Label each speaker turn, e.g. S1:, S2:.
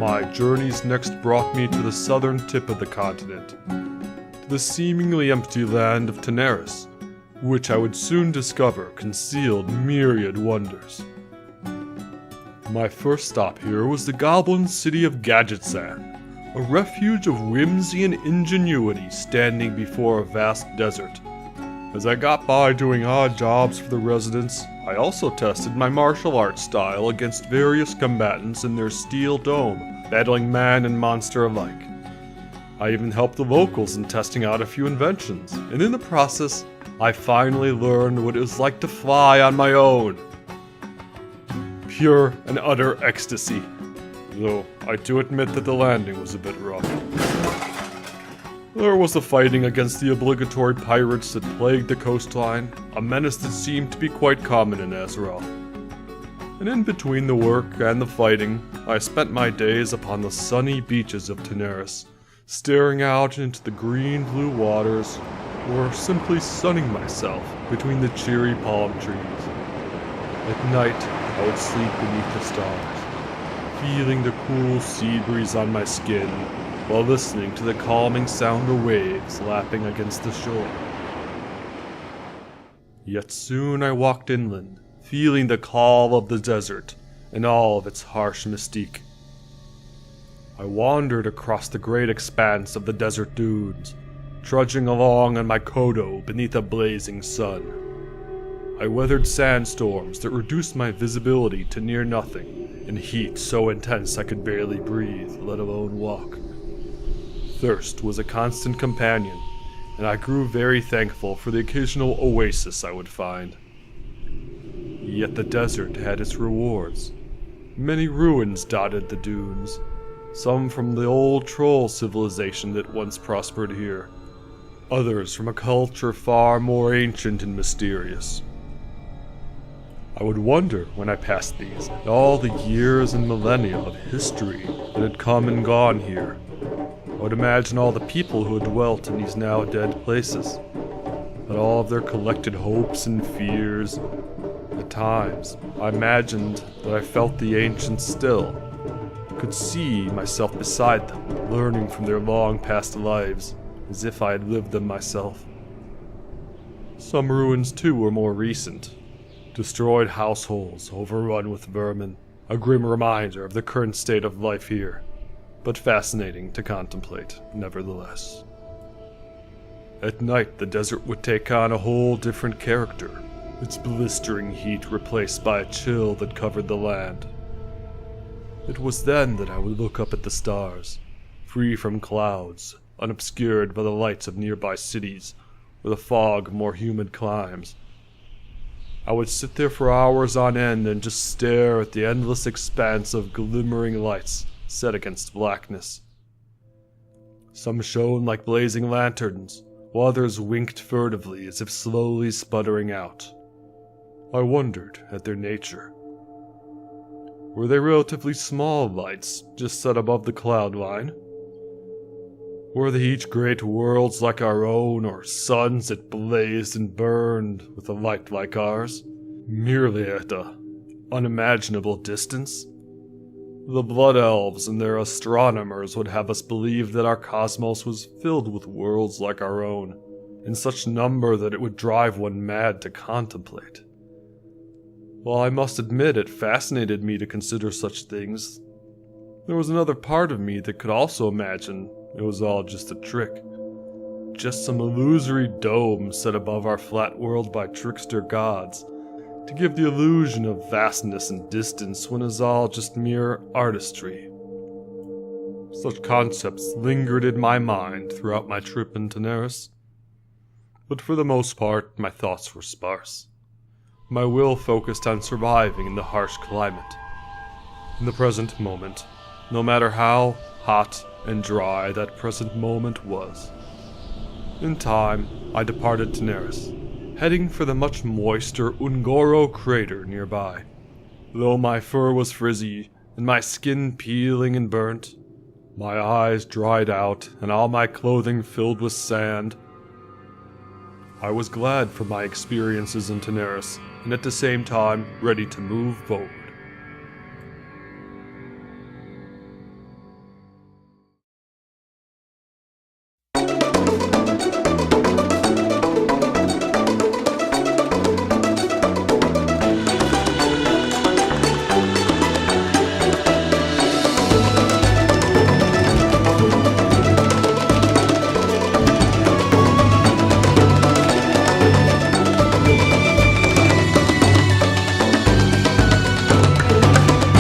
S1: My journeys next brought me to the southern tip of the continent, to the seemingly empty land of Tanaris, which I would soon discover concealed myriad wonders. My first stop here was the goblin city of Gadgetsan, a refuge of whimsy and ingenuity standing before a vast desert. As I got by doing odd jobs for the residents, I also tested my martial arts style against various combatants in their steel dome, battling man and monster alike. I even helped the locals in testing out a few inventions, and in the process, I finally learned what it was like to fly on my own. Pure and utter ecstasy, though I do admit that the landing was a bit rough. There was the fighting against the obligatory pirates that plagued the coastline, a menace that seemed to be quite common in Azeroth. And in between the work and the fighting, I spent my days upon the sunny beaches of Tanaris, staring out into the green-blue waters, or simply sunning myself between the cheery palm trees. At night, I would sleep beneath the stars, feeling the cool sea breeze on my skin, while listening to the calming sound of waves lapping against the shore. Yet soon I walked inland, feeling the call of the desert and all of its harsh mystique. I wandered across the great expanse of the desert dunes, trudging along on my kodo beneath a blazing sun. I weathered sandstorms that reduced my visibility to near nothing, and heat so intense I could barely breathe, let alone walk. Thirst was a constant companion, and I grew very thankful for the occasional oasis I would find. Yet the desert had its rewards. Many ruins dotted the dunes, some from the old troll civilization that once prospered here, others from a culture far more ancient and mysterious. I would wonder, when I passed these, at all the years and millennia of history that had come and gone here. I would imagine all the people who had dwelt in these now dead places, at all of their collected hopes and fears. At times, I imagined that I felt the ancients still, could see myself beside them, learning from their long past lives, as if I had lived them myself. Some ruins, too, were more recent. Destroyed households, overrun with vermin, a grim reminder of the current state of life here, but fascinating to contemplate, nevertheless. At night, the desert would take on a whole different character, its blistering heat replaced by a chill that covered the land. It was then that I would look up at the stars, free from clouds, unobscured by the lights of nearby cities, or the fog of more humid climes. I would sit there for hours on end and just stare at the endless expanse of glimmering lights set against blackness. Some shone like blazing lanterns, while others winked furtively as if slowly sputtering out. I wondered at their nature. Were they relatively small lights, just set above the cloud line? Were they each great worlds like our own, or suns that blazed and burned with a light like ours, merely at an unimaginable distance? The Blood Elves and their astronomers would have us believe that our cosmos was filled with worlds like our own, in such number that it would drive one mad to contemplate. While I must admit it fascinated me to consider such things, there was another part of me that could also imagine it was all just a trick. Just some illusory dome set above our flat world by trickster gods, to give the illusion of vastness and distance when it is all just mere artistry. Such concepts lingered in my mind throughout my trip in Tanaris, but for the most part my thoughts were sparse. My will focused on surviving in the harsh climate. In the present moment, no matter how hot and dry that present moment was. In time, I departed Tanaris, heading for the much moister Ungoro crater nearby. Though my fur was frizzy, and my skin peeling and burnt, my eyes dried out, and all my clothing filled with sand, I was glad for my experiences in Tanaris, and at the same time ready to move forward.